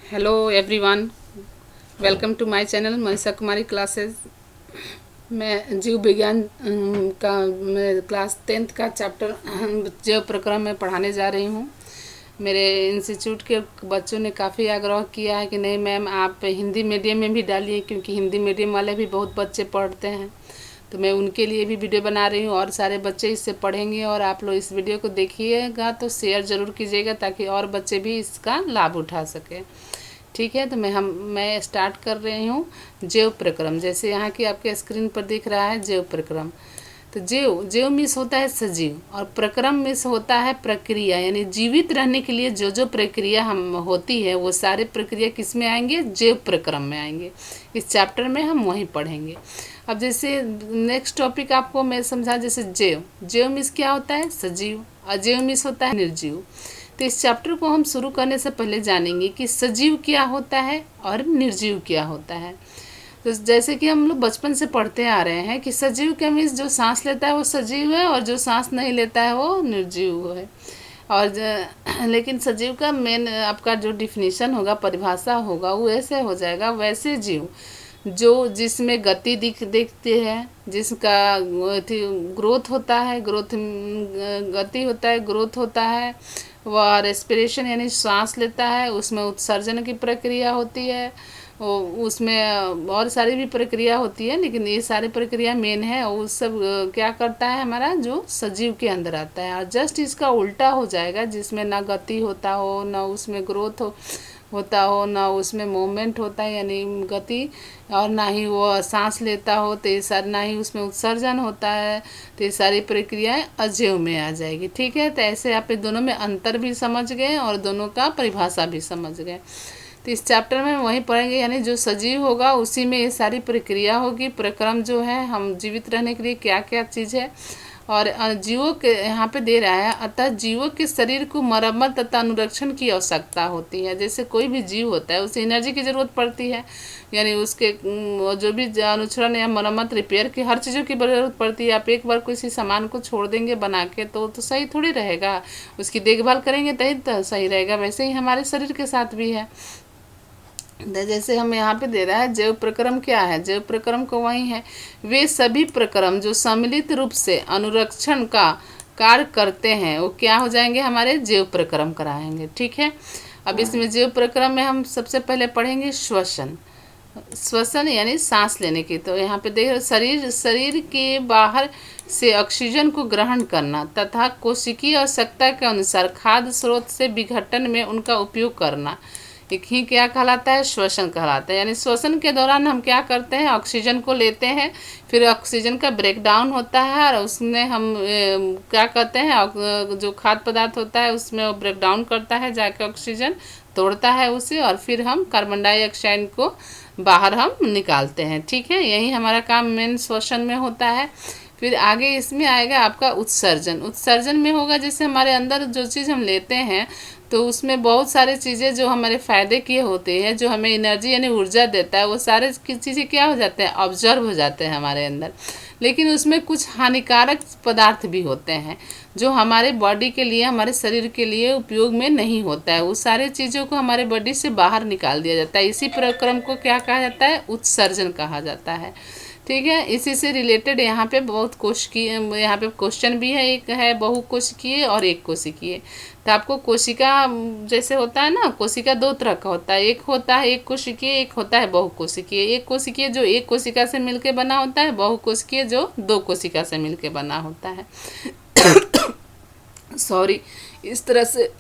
Hello everyone, welcome to my channel Manisha Kumari classes. मैं जीव विज्ञान का मैं क्लास 10th का चैप्टर जैव प्रक्रम में पढ़ाने जा रही हूँ। मेरे इंस्टीट्यूट के बच्चों ने काफ़ी आग्रह किया है कि नहीं मैम आप हिंदी मीडियम में भी डालिए, क्योंकि हिंदी मीडियम वाले भी बहुत बच्चे पढ़ते हैं। तो मैं उनके लिए भी वीडियो बना रही हूँ और सारे बच्चे इससे पढ़ेंगे। और आप लोग इस वीडियो को देखिएगा तो शेयर ज़रूर कीजिएगा ताकि और बच्चे भी इसका लाभ उठा सकें। ठीक है, तो मैं स्टार्ट कर रही हूँ जैव प्रक्रम। जैसे यहाँ की आपके स्क्रीन पर दिख रहा है जैव प्रक्रम। तो जैव मीन्स होता है सजीव और प्रक्रम मीन्स होता है प्रक्रिया, यानी जीवित रहने के लिए जो जो प्रक्रिया हम होती है वो सारे प्रक्रिया किस में आएंगे, जैव प्रक्रम में आएंगे। इस चैप्टर में हम वही पढ़ेंगे। अब जैसे नेक्स्ट टॉपिक आपको मैं समझा, जैसे जैव मीन्स क्या होता है, सजीव। अजैव मीन्स होता है निर्जीव। तो इस चैप्टर को हम शुरू करने से पहले जानेंगे कि सजीव क्या होता है और निर्जीव क्या होता है। तो जैसे कि हम लोग बचपन से पढ़ते आ रहे हैं कि सजीव क्या मीन्स जो सांस लेता है वो सजीव है और जो सांस नहीं लेता है वो निर्जीव है। और लेकिन सजीव का मेन आपका जो डिफिनीशन होगा, परिभाषा होगा, वो ऐसे हो जाएगा, वैसे जीव जो जिसमें गति दिखती है, जिसका ग्रोथ होता है, गति होता है, ग्रोथ होता है, वह रेस्पिरेशन यानी सांस लेता है, उसमें उत्सर्जन की प्रक्रिया होती है, उसमें और सारी भी प्रक्रिया होती है, लेकिन ये सारी प्रक्रिया मेन है। और उस सब क्या करता है हमारा जो सजीव के अंदर आता है। और जस्ट इसका उल्टा हो जाएगा, जिसमें ना गति होता हो, ना उसमें ग्रोथ होता हो, ना उसमें मूवमेंट होता है यानी गति, और ना ही वो सांस लेता हो, तो ये सारी, ना ही उसमें उत्सर्जन होता है। तो ये सारी प्रक्रियाएं अजैव में आ जाएगी। ठीक है, तो ऐसे आप दोनों में अंतर भी समझ गए और दोनों का परिभाषा भी समझ गए। तो इस चैप्टर में वही पढ़ेंगे, यानी जो सजीव होगा उसी में ये सारी प्रक्रिया होगी। प्रक्रम जो है हम जीवित रहने के लिए क्या क्या चीज़ है, और जीवों के यहाँ पे दे रहा है, अतः जीवों के शरीर को मरम्मत तथा अनुरक्षण की आवश्यकता होती है। जैसे कोई भी जीव होता है उसे एनर्जी की ज़रूरत पड़ती है, यानी उसके जो भी अनुक्षरण या मरम्मत, रिपेयर की हर चीज़ों की ज़रूरत पड़ती है। आप एक बार किसी सामान को छोड़ देंगे बना के तो सही थोड़ी रहेगा, उसकी देखभाल करेंगे तभी तो सही रहेगा। वैसे ही हमारे शरीर के साथ भी है। जैसे हम यहाँ पे दे रहा है जैव प्रक्रम क्या है, जैव प्रक्रम को वही है, वे सभी प्रक्रम जो सम्मिलित रूप से अनुरक्षण का कार्य करते हैं वो क्या हो जाएंगे, हमारे जैव प्रक्रम कराएंगे। ठीक है, अब इसमें जैव प्रक्रम में हम सबसे पहले पढ़ेंगे श्वसन। श्वसन यानी सांस लेने की। तो यहाँ पे देख शरीर के बाहर से ऑक्सीजन को ग्रहण करना तथा कोशिकीय आवश्यकता के अनुसार खाद्य स्रोत से विघटन में उनका उपयोग करना, एक ही क्या कहलाता है, श्वसन कहलाता है। यानी श्वसन के दौरान हम क्या करते हैं, ऑक्सीजन को लेते हैं, फिर ऑक्सीजन का ब्रेक डाउन होता है और उसमें हम क्या कहते हैं, जो खाद्य पदार्थ होता है उसमें वो ब्रेक डाउन करता है, जाके ऑक्सीजन तोड़ता है उसे, और फिर हम कार्बन डाइऑक्साइड को बाहर हम निकालते हैं। ठीक है, यही हमारा काम मेन श्वसन में होता है। फिर आगे इसमें आएगा आपका उत्सर्जन। उत्सर्जन में होगा जैसे हमारे अंदर जो चीज़ हम लेते हैं तो उसमें बहुत सारी चीज़ें जो हमारे फ़ायदे की होती है, जो हमें एनर्जी यानी ऊर्जा देता है, वो सारे चीज़ें क्या हो जाते हैं, ऑब्जर्व हो जाते हैं हमारे अंदर। लेकिन उसमें कुछ हानिकारक पदार्थ भी होते हैं जो हमारे बॉडी के लिए, हमारे शरीर के लिए उपयोग में नहीं होता है। उस सारे चीज़ों को हमारे बॉडी से बाहर निकाल दिया जाता है। इसी प्रक्रम को क्या कहा जाता है, उत्सर्जन कहा जाता है। ठीक है, इसी से रिलेटेड यहाँ पे बहुत यहाँ पे क्वेश्चन भी है, एक है बहुकोशिकीय और एक कोशिकीय। तो आपको कोशिका जैसे होता है ना, कोशिका दो तरह का होता है, एक होता है एक कोशिकीय, एक होता है बहुकोशिकीय। एक कोशिकीय जो एक कोशिका से मिलके बना होता है, बहुकोशिकीय जो दो कोशिका से मिलके बना होता है। सॉरी, इस तरह से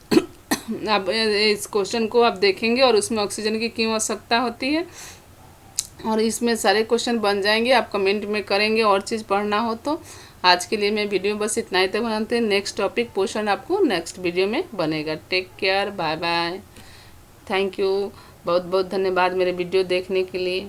आप इस क्वेश्चन को आप देखेंगे और उसमें ऑक्सीजन की क्यों आवश्यकता होती है, और इसमें सारे क्वेश्चन बन जाएंगे। आप कमेंट में करेंगे और चीज़ पढ़ना हो तो। आज के लिए मैं वीडियो बस इतना ही तक बनाते हैं। नेक्स्ट टॉपिक पोर्शन आपको नेक्स्ट वीडियो में बनेगा। Take care, bye bye, thank you, बहुत बहुत धन्यवाद मेरे वीडियो देखने के लिए।